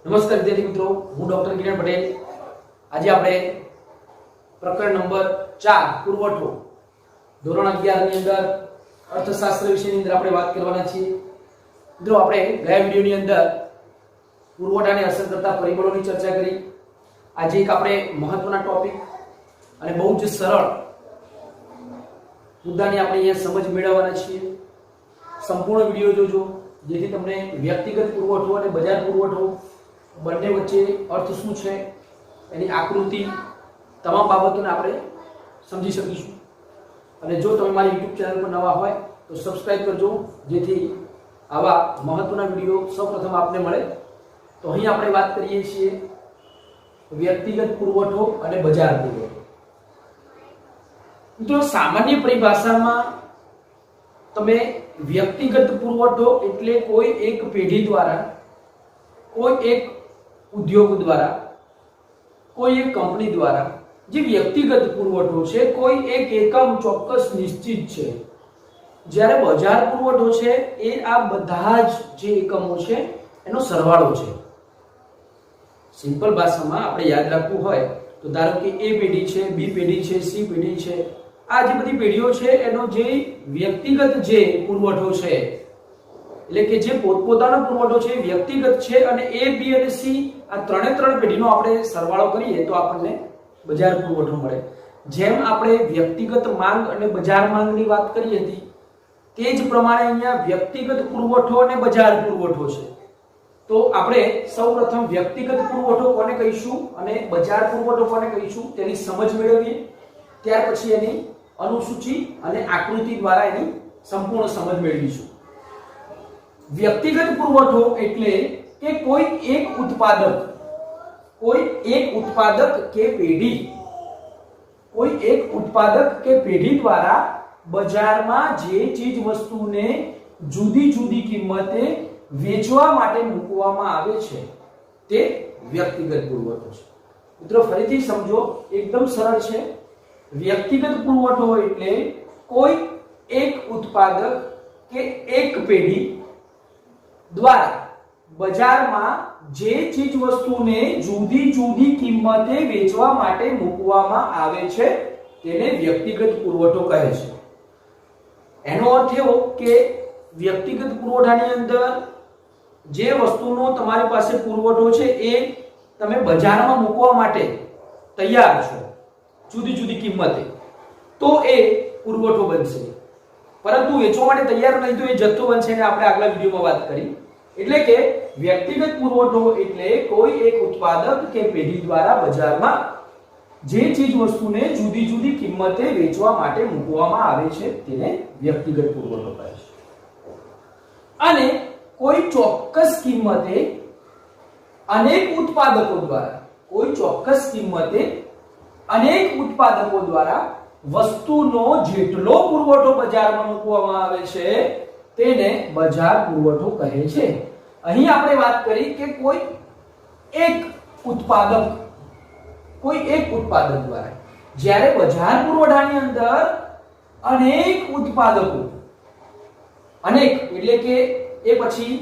નમસ્કાર વિદ્યાર્થી મિત્રો, હું ડોક્ટર કિરણ પટેલ। આજે આપણે પ્રકરણ નંબર 4 પુરવઠો ધોરણ 11 ની અંદર અર્થશાસ્ત્ર વિષયની અંદર આપણે વાત કરવાના છીએ। મિત્રો, આપણે ગયા વિડિયોની અંદર પુરવઠાને અસર કરતા પરિબળોની ચર્ચા કરી। આજે એક આપણે મહત્વના ટોપિક અને બહુ જ સરળ મુદ્દાની આપણે અહીંયા સમજ મેળવવાના છીએ। સંપૂર્ણ વિડિયો જોજો જેથી તમને વ્યક્તિગત પુરવઠો અને બજાર પુરવઠો બંને વચ્ચે અર્થ શું છે, એની આકૃતિ, તમામ બાબતોને આપણે સમજી શકીશું। અને જો તમે મારી YouTube ચેનલ પર નવા હોય તો સબસ્ક્રાઇબ કરજો જેથી આવા મહત્વના વિડિયો સૌપ્રથમ આપને મળે। તો અહીં આપણે વાત કરીએ છીએ વ્યક્તિગત પુરવઠો અને બજાર પુરવઠો। મિત્રો, સામાન્ય પરિભાષામાં તમે વ્યક્તિગત પુરવઠો એટલે કોઈ એક પેઢી દ્વારા, કોઈ એક ઉદ્યોગ દ્વારા, કોઈ એક કંપની દ્વારા જે વ્યક્તિગત પુરવઠો છે, કોઈ એક એકમ ચોક્કસ નિશ્ચિત છે। જ્યારે બજાર પુરવઠો છે એ આ બધા જ જે એકમો છે એનો સરવાળો છે। સિમ્પલ ભાષામાં આપણે યાદ રાખવું હોય તો ધારો કે એ પેઢી છે, બી પેઢી છે, સી પેઢી છે, આ જે બધી પેઢીઓ છે એનો જે વ્યક્તિગત જે પુરવઠો છે, એટલે કે જે પોતપોતાનો પુરવઠો છે વ્યક્તિગત છે, અને એ, બી અને સી આ ત્રણે ત્રણ પેઢીનો આપણે સરવાળો કરીએ તો આપણને બજાર પુરવઠો મળે। જેમ આપણે વ્યક્તિગત માંગ અને બજાર માંગની વાત કરી હતી તે જ પ્રમાણે અહીંયા વ્યક્તિગત પુરવઠો અને બજાર પુરવઠો છે। તો આપણે સૌપ્રથમ વ્યક્તિગત પુરવઠો કોને કહીશું અને બજાર પુરવઠો કોને કહીશું તેની સમજ મેળવીએ। ત્યાર પછી એની અનુસૂચિ અને આકૃતિ દ્વારા એની સંપૂર્ણ સમજ મેળવીશું। વ્યક્તિગત પુરવઠો એટલે કે કોઈ એક ઉત્પાદક કે પેઢી દ્વારા બજારમાં જે ચીજ વસ્તુને જુદી જુદી કિંમતે વેચવા માટે મૂકવામાં આવે છે તે વ્યક્તિગત પુરવઠો છે। મિત્રો, ફરીથી સમજો, એકદમ સરળ છે। વ્યક્તિગત પુરવઠો એટલે કોઈ એક ઉત્પાદક કે એક પેઢી દ્વારા બજારમાં જે ચીજ વસ્તુને જુદી જુદી કિંમતે વેચવા માટે મૂકવામાં આવે છે તેને વ્યક્તિગત પુરવઠો કહે છે। એનો અર્થ એવો કે વ્યક્તિગત પુરવઠાની અંદર જે વસ્તુનો તમારી પાસે પુરવઠો છે એ તમે બજારમાં મૂકવા માટે તૈયાર છો જુદી જુદી કિંમતે, તો એ પુરવઠો બનશે। પરંતુ વેચવા માટે તૈયાર નહીં તો એ જથ્થો બનશે, અને આપણે આગલા વિડીયોમાં વાત કરી। એટલે કે વ્યક્તિગત પુરવઠો એટલે કોઈ એક ઉત્પાદક કે પેઢી દ્વારા બજારમાં જે ચીજ વસ્તુને જુદી જુદી કિંમતે વેચવા માટે મૂકવામાં આવે છે તેને વ્યક્તિગત પુરવઠો કહે છે। અને કોઈ ચોક્કસ કિંમતે અનેક ઉત્પાદકો દ્વારા વસ્તુનો જેટલો પુરવઠો બજારમાં મૂકવામાં આવે છે તેને બજાર પુરવઠો કહે છે। અહીં આપણે વાત કરી કે કોઈ એક ઉત્પાદક દ્વારા, જ્યારે બજાર પુરવઠાની અંદર અનેક ઉત્પાદકો, અનેક એટલે કે એ પછી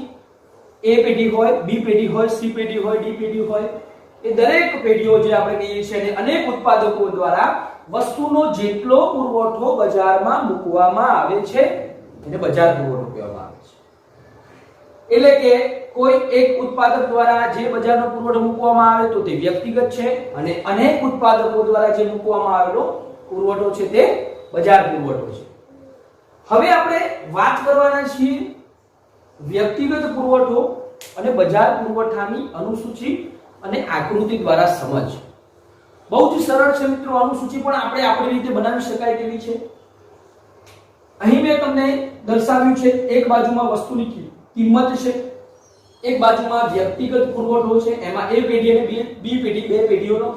એ પેઢી હોય, બી પેઢી હોય, સી પેઢી હોય, ડી પેઢી હોય, એ દરેક પેઢીઓ જે આપણે કહીએ છીએ અને અનેક ઉત્પાદકો દ્વારા વસ્તુનો જેટલો પુરવઠો બજારમાં મૂકવામાં આવે છે એને બજાર પુરવઠો કહેવામાં આવે છે। એટલે કે કોઈ એક ઉત્પાદક દ્વારા જે બજારનો પુરવઠો મૂકવામાં આવે તો તે વ્યક્તિગત છે, અને અનેક ઉત્પાદકો દ્વારા જે મૂકવામાં આવેલો પુરવઠો છે તે બજાર પુરવઠો છે। હવે આપણે વાત કરવાના છીએ વ્યક્તિગત પુરવઠો અને બજાર પુરવઠાની અનુસૂચિ અને આકૃતિ દ્વારા સમજ। બહુ જ સરળ છે મિત્રો। અનુસૂચિ પણ આપણે આપણી રીતે બનાવી શકાય તેવી છે। અહીં મેં તમને દર્શાવ્યું છે, એક બાજુમાં વસ્તુની કિંમત છે, એક બાજુમાં વ્યક્તિગત પુરવઠો છે, એમાં એ પેઢી અને બી પેઢી, બે પેઢીઓનો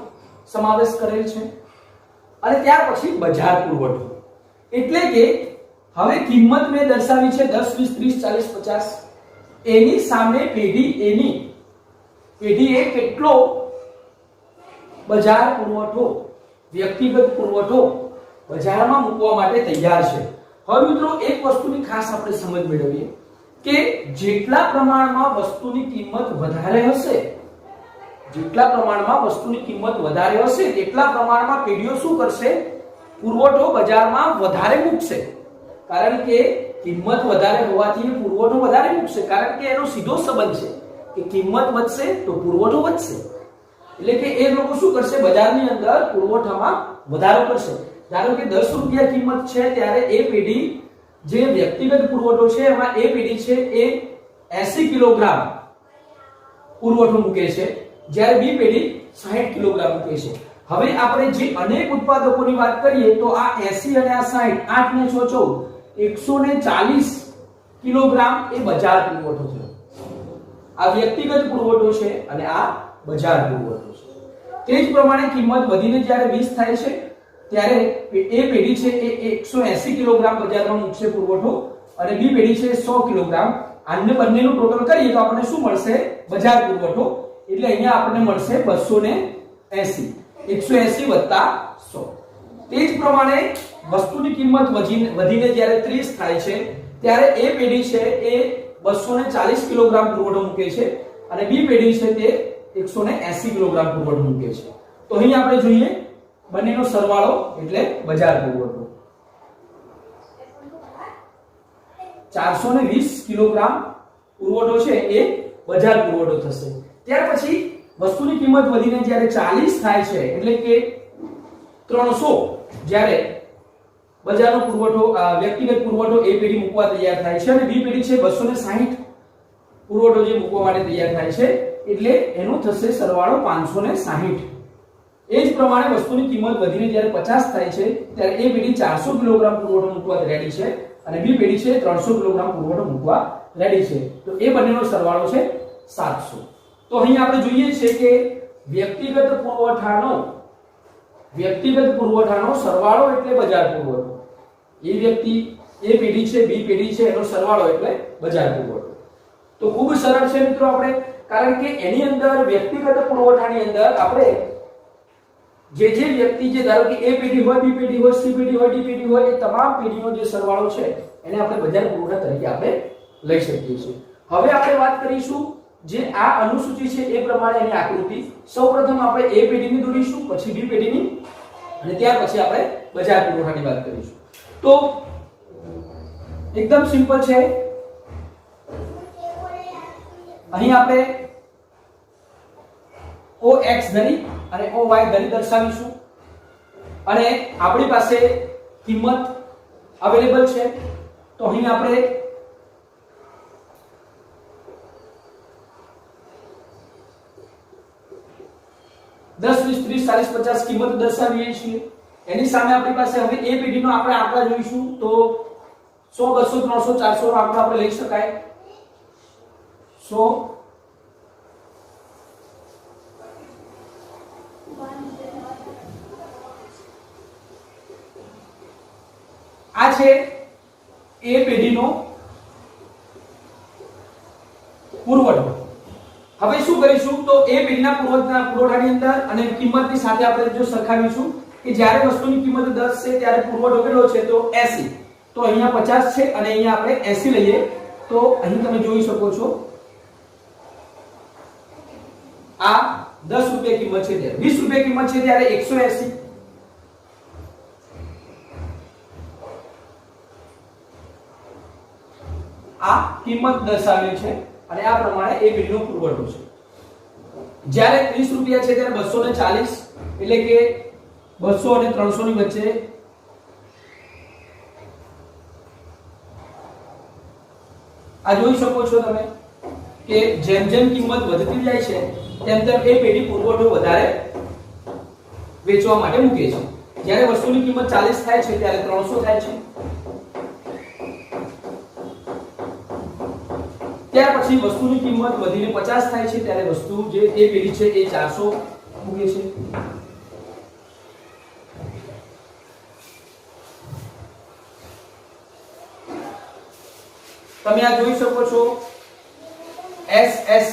સમાવેશ કરેલ છે, અને ત્યાર પછી બજાર પુરવઠો એટલે કે હવે કિંમત મેં દર્શાવી છે 10, 20, 30, 40, 50, એની સામે પેઢી એ કેટલો બજાર પુરવઠો, વ્યક્તિગત પુરવઠો બજારમાં મૂકવા માટે તૈયાર છે। હવે મિત્રો, એક વસ્તુની ખાસ આપણે સમજ મેળવીએ કે જેટલા પ્રમાણમાં વસ્તુની કિંમત વધારે હશે જેટલા પ્રમાણમાં વસ્તુની કિંમત વધારે હશે તેટલા પ્રમાણમાં પેઢીઓ શું કરશે? પુરવઠો બજારમાં વધારે મૂકશે. કારણ કે કિંમત વધારે હોવાથી પુરવઠો વધારે મૂકશે, કારણ કે એનો સીધો સંબંધ છે કે કિંમત વધશે તો પુરવઠો વધશે. એટલે કે એ લોકો શું કરશે? બજારની અંદર પુરવઠામાં વધારો કરશે. ધારો કે 10 રૂપિયા કિંમત છે ત્યારે એ પેઢી જે વ્યક્તિગત પુરવઠો છે એમાં એ પેઢી છે એ 80 કિલોગ્રામ પુરવઠો મૂકે છે, જ્યારે બી પેઢી 60 કિલોગ્રામ મૂકે છે. હવે આપણે જે અનેક ઉત્પાદકોની વાત કરીએ તો આ 80 અને આ 60, 8 ને 6 14, 140 કિલોગ્રામ એ બજાર પુરવઠો છે. આ વ્યક્તિગત પુરવઠો છે અને આ બજાર પુરવઠો છે. તે જ પ્રમાણે કિંમત વધીને જ્યારે 20 થાય છે ત્યારે એ પેઢી છે એ 180 કિલોગ્રામ બજારમાં મૂકશે પુરવઠો અને બી પેઢી છે 100 કિલોગ્રામ. આને બંનેનું ટોટલ કરીએ તો આપણને શું મળશે? બજાર પુરવઠો. એટલે અહીંયા આપણને મળશે 280. 180 વત્તા 100. તે જ પ્રમાણે વસ્તુની કિંમત વધીને જ્યારે 30 થાય છે ત્યારે એ પેઢી છે એ 240 કિલોગ્રામ પુરવઠો મૂકે છે અને બી પેઢી છે તે 180 કિલોગ્રામ પુરવઠો મૂકે છે. તો અહીં આપણે જોઈએ બંનેનો સરવાળો એટલે બજાર પુરવઠો. 420 કિલોગ્રામ પુરવઠો છે એ બજાર પુરવઠો થશે. ત્યાર પછી વસ્તુની કિંમત વધીને જ્યારે 40 થાય છે એટલે કે 300, જ્યારે બજારનો પુરવઠો વ્યક્તિગત પુરવઠો એ પેઢી મૂકવા તૈયાર થાય છે અને બી પેઢી છે 260 પુરવઠો જે મૂકવા માટે તૈયાર થાય છે, એટલે એનો થશે સરવાળો 560. એ જ પ્રમાણે વસ્તુની કિંમત વધીને જ્યારે 50 થાય છે ત્યારે એ પેઢી 400 કિલોગ્રામ પુરવઠો મૂકવા રેડી છે અને બી પેઢી છે 300 કિલોગ્રામ પુરવઠો મૂકવા રેડી છે. તો એ બંનેનો સરવાળો છે 700. તો અહીં આપણે જોઈએ છે કે વ્યક્તિગત પુરવઠાનો સરવાળો એટલે બજાર પુરવઠો. એ પેઢી છે બી પેઢી છે એનો સરવાળો એટલે બજાર પુરવઠો. તો ખૂબ સરળ છે મિત્રો આપણે, કારણ કે એની અંદર વ્યક્તિગત પુરવઠાની અંદર આપણે જે વ્યક્તિ જે ધારો કે એ પેઢી હોય, બી પેઢી હોય, સી પેઢી હોય, ડી પેઢી હોય, એ તમામ પેઢીનો જે સરવાળો છે એને આપણે બજાર પુરવઠા તરીકે આપણે લઈ શકીએ છીએ. હવે આપણે વાત કરીશું જે આ અનુસૂચિ છે એ પ્રમાણે એની આકૃતિ. સૌપ્રથમ આપણે એ પેઢીની દોરીશું, પછી બી પેઢીની અને ત્યાર પછી આપણે બજાર પુરવઠાની વાત કરીશું. તો એકદમ સિમ્પલ છે. અહીં આપણે OX ધરી અને OY ધરી દર્શાવીશું અને આપણી પાસે કિંમત અવેલેબલ છે. તો અહીં આપણે દસ 20 30 40 50 કિંમત દર્શાવીએ છીએ. એની સામે આપણી પાસે હવે એ પેઢીનો આપણે આંકડા જોઈશું તો 100 200 300 400 નો આંકડો આપણે લઈ શકાય. 100 આ છે એ પેઢીનો પુરવઠો. હવે શું કરીશું તો એ પેઢીના પુરવઠાની અંદર અને કિંમતની સાથે આપણે જો સરખાવીશું કે જ્યારે વસ્તુની કિંમત 10 છે ત્યારે પુરવઠો કેટલો છે તો 80. તો અહીંયા 50 છે અને અહીંયા આપણે 80 લઈએ તો અહીં તમે જોઈ શકો છો આ 10 રૂપિયા કિંમત છે ત્યારે 20 રૂપિયા કિંમત છે ત્યારે 180. આ કિંમત દર્શાવે છે અને આ પ્રમાણે એ પેઢીનો પુરવઠો છે. જ્યારે 30 રૂપિયા છે ત્યારે 240 એટલે કે 200 અને 300 ની વચ્ચે આ જોઈ શકો છો તમે કે જેમ જેમ કિંમત વધતી જાય છે તેમ તેમ એ પેઢી પુરવઠો વધારે વેચવા માટે મૂકે છે. જ્યારે વસ્તુની કિંમત 40 થાય છે ત્યારે 300 થાય છે. ત્યાર પછી વસ્તુની કિંમત વધીને 50 થાય છે ત્યારે વસ્તુ જે એ પેઢી છે એ 400 મૂકે છે. તમે આ જોઈ શકો છો SS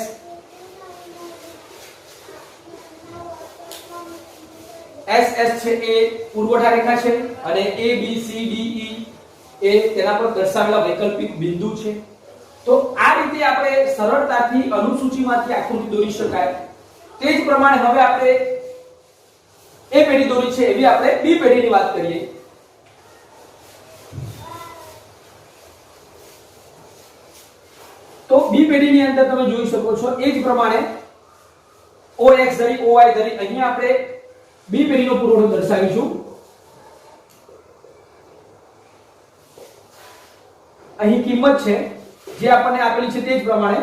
છે એ પુરવઠા રેખા છે અને A B C D E એ તેના પર દર્શાવેલા વૈકલ્પિક બિંદુ છે. તો આ રીતે આપણે સરળતાથી અનુસૂચિમાંથી આકૃતિ દોરી શકાય. તે જ પ્રમાણે હવે આપણે એ પેઢી દોરી છે એવી આપણે બી પેઢીની વાત કરીએ. તો બી પેઢીની અંદર તમે જોઈ શકો છો એ જ પ્રમાણે OX ધરી OY ધરી અહીંયા આપણે બી પેઢીનો પુરવઠો દર્શાવીશું. અહીં કિંમત છે જે આપણને આપેલી છે તે જ પ્રમાણે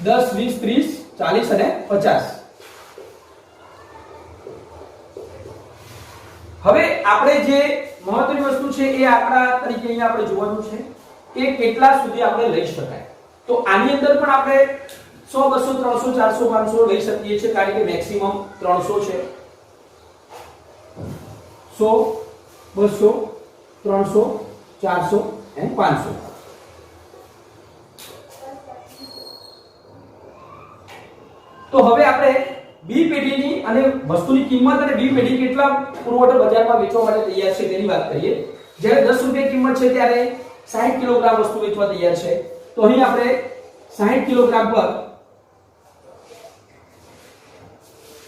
10 20 30 40 અને 50. હવે આપણે જે મહત્વની વસ્તુ છે એ આંકડા તરીકે અહીંયા આપણે જોવાનું છે કે કેટલા સુધી આપણે લઈ શકાય. તો આની અંદર પણ આપણે 100 200 300 400 500 લઈ શકીએ છીએ કારણ કે મેક્સિમમ 300 છે. 100 200 300 400 અને 500. તો હવે આપણે બી પેઢીની અને વસ્તુની કિંમત અને બી પેઢી કેટલા પુરવઠો બજારમાં વેચવા માટે તૈયાર છે તેની વાત કરીએ. જ્યારે 10 રૂપિયા કિંમત છે ત્યારે 60 કિલોગ્રામ વસ્તુ વેચવા તૈયાર છે. તો અહીં આપણે 60 કિલોગ્રામ પર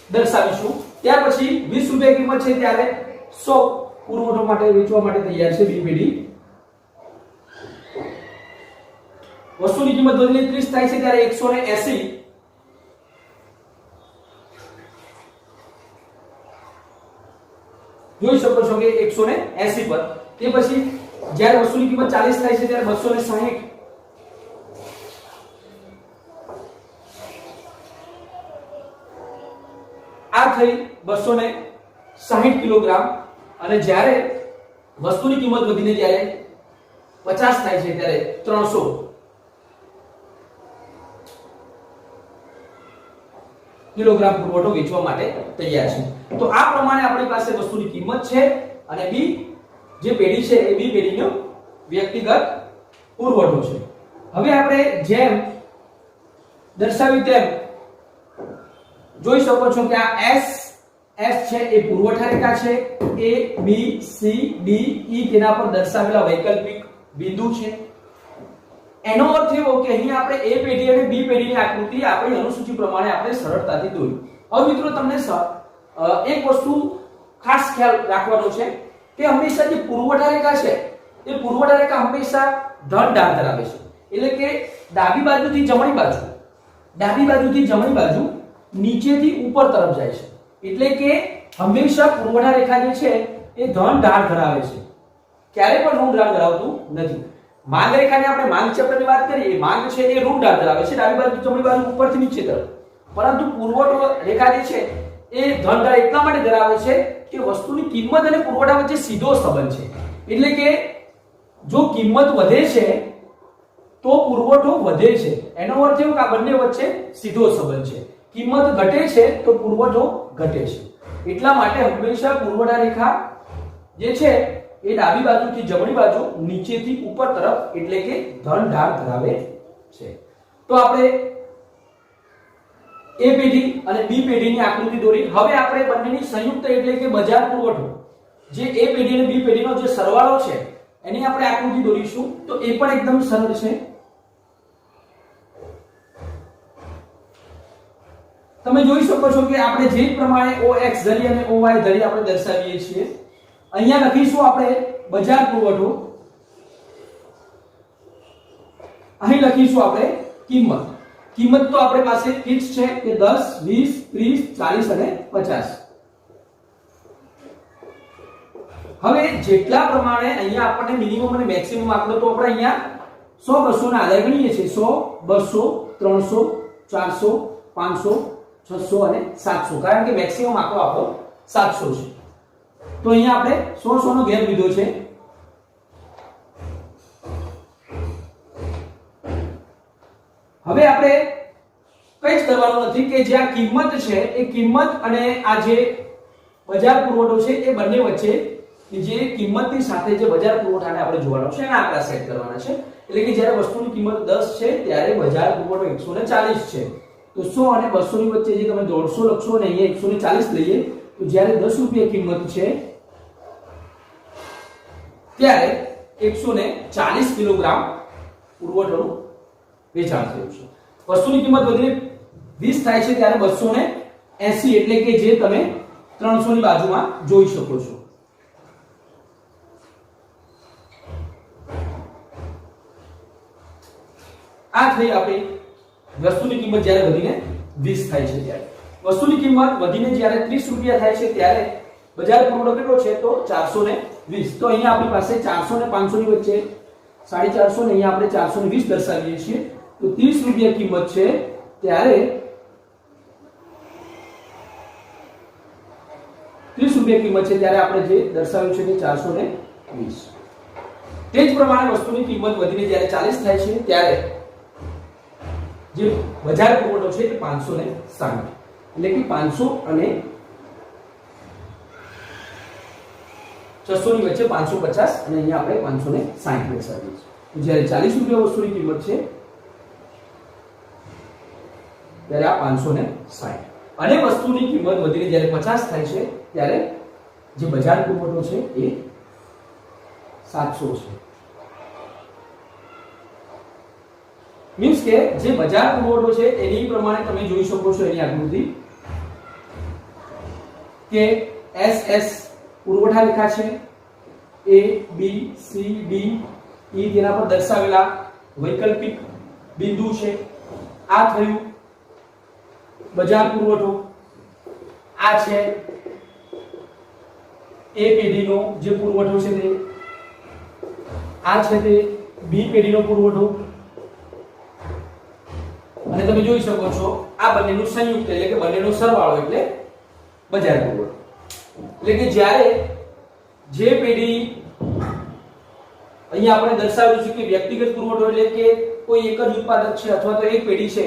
દર્શાવીશું. ત્યાર પછી 20 રૂપિયા કિંમત છે ત્યારે 100 પુરવઠો માટે વેચવા માટે તૈયાર છે બી પેઢી. વસ્તુની કિંમત વધીને 30 થાય છે ત્યારે 180 જોઈ શકો છો કે 180 પર. તે પછી જ્યારે વસ્તુની કિંમત 40 થાય છે ત્યારે 260 આ થઈ 260 કિલોગ્રામ. અને જ્યારે વસ્તુની કિંમત વધીને જ્યારે 50 થાય છે ત્યારે 300 કિલોગ્રામ પુરવઠો વેચવા માટે તૈયાર છે. તો આ પ્રમાણે આપણી પાસે વસ્તુની કિંમત છે અને બી જે પેઢી છે એ બી પેઢીનો વ્યક્તિગત પુરવઠો છે. હવે આપણે જેમ દર્શાવી તેમ જોઈ શકો છો કે આ S છે એ પુરવઠા રેખા છે. A B C D E તેના પર દર્શાવેલા વૈકલ્પિક બિંદુ છે. એનો અર્થ એવો કે અહીં આપણે A પેઢી અને B પેઢીની આકૃતિ આપણી અનુસૂચિ પ્રમાણે આપણે સરળતાથી દોરી. હવે મિત્રો તમને એક વસ્તુ ખાસ ખ્યાલ રાખવાનો છે કે હંમેશા જે પુરવઠા રેખા છે એ પુરવઠા રેખા હંમેશા ધન ઢાળ ધરાવે છે. એટલે કે ડાબી બાજુથી જમણી બાજુ નીચેથી ઉપર તરફ જાય છે. એટલે કે હંમેશા પુરવઠા રેખા જે છે એ ધન ઢાળ ધરાવે છે, ક્યારે પણ ઋણ ઢાળ ધરાવતું નથી. માંગ રેખાની આપણે માંગ ચક્રની વાત કરીએ, માંગ છે એ ઋણ ઢાળ ધરાવે છે ડાબી બાજુ જમણી બાજુ ઉપરથી નીચે તરફ. પરંતુ પુરવઠો રેખા જે છે એ ધન ઢાળ એટલા માટે ધરાવે છે કે વસ્તુની કિંમત અને પુરવઠા વચ્ચે સીધો સંબંધ છે. એટલે કે જો કિંમત વધે છે તો પુરવઠો વધે છે. એનો અર્થ એવો કે આ બંને વચ્ચે સીધો સંબંધ છે. કિંમત ઘટે છે તો પુરવઠો ઘટે છે. એટલા માટે હંમેશા પુરવઠા રેખા જે છે એ ડાબી બાજુથી જમણી બાજુ નીચેથી ઉપર તરફ એટલે કે ધન ઢાળ ધરાવે છે. તો આપણે A પેઢી અને B પેઢીની આકૃતિ દોરી. હવે આપણે બંનેની સંયુક્ત એટલે કે બજાર પુરવઠો જે A પેઢી અને B પેઢીનો જે સરવાળો છે એની આપણે આકૃતિ દોરીશું. તો એ પણ એકદમ સરળ છે. તમે જોઈ શકો છો કે આપણે જે પ્રમાણે OX ધરી અને OY ધરી આપણે દર્શાવીએ છીએ. અહીંયા લખીશું આપણે બજાર પુરવઠો, અહીં લખીશું આપણે કિંમત. કિંમત તો આપણી પાસે ફિક્સ છે કે 10 20 30 40 અને 50. હવે જેટલા પ્રમાણે અહીંયા આપણને મિનિમમ અને મેક્સિમમ આંકડો તો આપણે અહીંયા 100 200 ના આધારે ગણીએ છીએ. 100 200 300 400 500 600 અને 700 કારણ કે મેક્સિમમ આંકડો આપણો 700 છે. તો અહીંયા આપણે 100 નો ગેપ લીધો છે. હવે આપણે કંઈ જ કરવાનું નથી કે જે આ કિંમત છે એ કિંમત અને આ જે બજાર પુરવઠો છે એ બંને વચ્ચે જે કિંમતની સાથે જે બજાર પુરવઠાને આપણે જોવાનો છે એના આંકડા સેટ કરવાના છે. એટલે કે જ્યારે વસ્તુની કિંમત 10 છે ત્યારે બજાર પુરવઠો 140 છે. તો 100 અને 200 ની વચ્ચે જે તમે 150 લખશો અને અહીંયા 140 લઈએ તો જ્યારે 10 રૂપિયા કિંમત છે ત્યારે 140 કિલોગ્રામ પુરવઠોનું વેચાણ થયું છે. વસ્તુની કિંમત વધીને 20 થાય છે ત્યારે 260 80 એટલે કે જે તમે 300 ની બાજુમાં જોઈ શકો છો. આ થઈ આપણી વસ્તુની કિંમત જ્યારે વધીને 20 થાય છે ત્યારે. વસ્તુની કિંમત વધીને જ્યારે 30 રૂપિયા થાય છે ત્યારે બજાર પુરવઠો કેટલો છે તો 420. તો અહીંયા આપણી પાસે 400 ને 500 ની વચ્ચે 450 ને અહીંયા આપણે 420 દર્શાવીએ છીએ. તો 30 રૂપિયા કિંમત છે ત્યારે 30 રૂપિયા કિંમત છે ત્યારે આપણે જે દર્શાવ્યું છે તે 420. તે જ પ્રમાણે વસ્તુની કિંમત વધીને જ્યારે 40 થાય છે ત્યારે જે બજાર પુરવઠો છે તે 560 એટલે કે 500 અને 600 ની વચ્ચે 550 અને અહીંયા આપણે 560 દર્શાવીએ છીએ. તો જ્યારે 40 રૂપિયા વસ્તુની કિંમત છે ત્યારે આ 560 અને વસ્તુની કિંમત વધીને જ્યારે 50 થાય છે ત્યારે જે બજાર પુરવઠો છે એ 700 છે. મીન્સ કે જે બજાર પુરવઠો છે એની પ્રમાણે તમે જોઈ શકો છો એની આકૃતિ કે SS પુરવઠા રેખા છે, A B C D E તેના પર દર્શાવેલા વૈકલ્પિક બિંદુ છે. આ થયું બજાર પુરવઠો. આ છે A પેઢીનો જે પુરવઠો છે તે. આ છે તે B પેઢીનો પુરવઠો. અને તમે જોઈ શકો છો આ બંનેનું સંયુક્ત એટલે કે બંનેનો સરવાળો એટલે બજાર પુરવઠો. એટલે કે જ્યારે જે પેઢી અહીંયા આપણે દર્શાવ્યું છે કે વ્યક્તિગત પુરવઠો એટલે કે કોઈ એક જ ઉત્પાદક છે અથવા તો એક પેઢી છે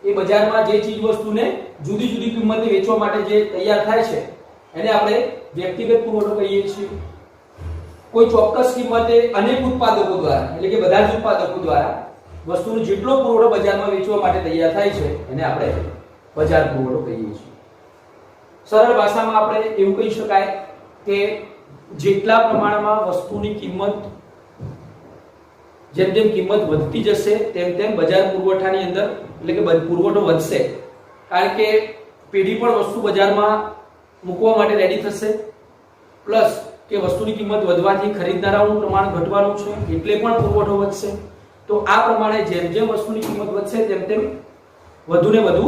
એ બજારમાં જે ચીજ વસ્તુને જુદી જુદી કિંમતે વેચવા માટે જે તૈયાર થાય છે એને આપણે વ્યક્તિગત પુરવઠો કહીએ છીએ. કોઈ ચોક્કસ કિંમતે અનેક ઉત્પાદકો દ્વારા એટલે કે બધા જ ઉત્પાદકો દ્વારા વસ્તુનો જેટલો પુરવઠો બજારમાં વેચવા માટે તૈયાર થાય છે એને આપણે બજાર પુરવઠો કહીએ છીએ. સરળ ભાષામાં આપણે એવું કહી શકાય કે જેટલા પ્રમાણમાં વસ્તુની કિંમત જેમ જેમ કિંમત વધતી જશે તેમ તેમ બજાર પુરવઠાની અંદર એટલે કે પુરવઠો વધશે. કારણ કે પેઢી પણ વસ્તુ બજારમાં મૂકવા માટે રેડી થશે પ્લસ કે વસ્તુની કિંમત વધવાથી ખરીદનારાઓનું પ્રમાણ ઘટવાનું છે એટલે પણ પુરવઠો વધશે. તો આ પ્રમાણે જેમ જેમ વસ્તુની કિંમત વધશે તેમ તેમ વધુ ને વધુ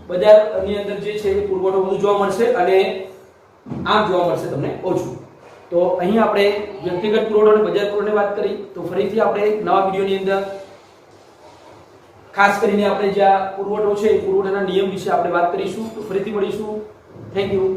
બજારની અંદર જે છે એ પુરવઠો વધુ જોવા મળશે અને આમ જોવા મળશે તમને ઓછું. તો અહીં આપણે વ્યક્તિગત પુરવઠો અને બજાર પુરવઠાની વાત કરી. તો ફરીથી આપણે નવા વિડિયોની અંદર ખાસ કરીને આપણે જે પુરવઠો છે એ પુરવઠાના નિયમ વિશે આપણે વાત કરીશું. તો ફરીથી મળીશું. Thank you.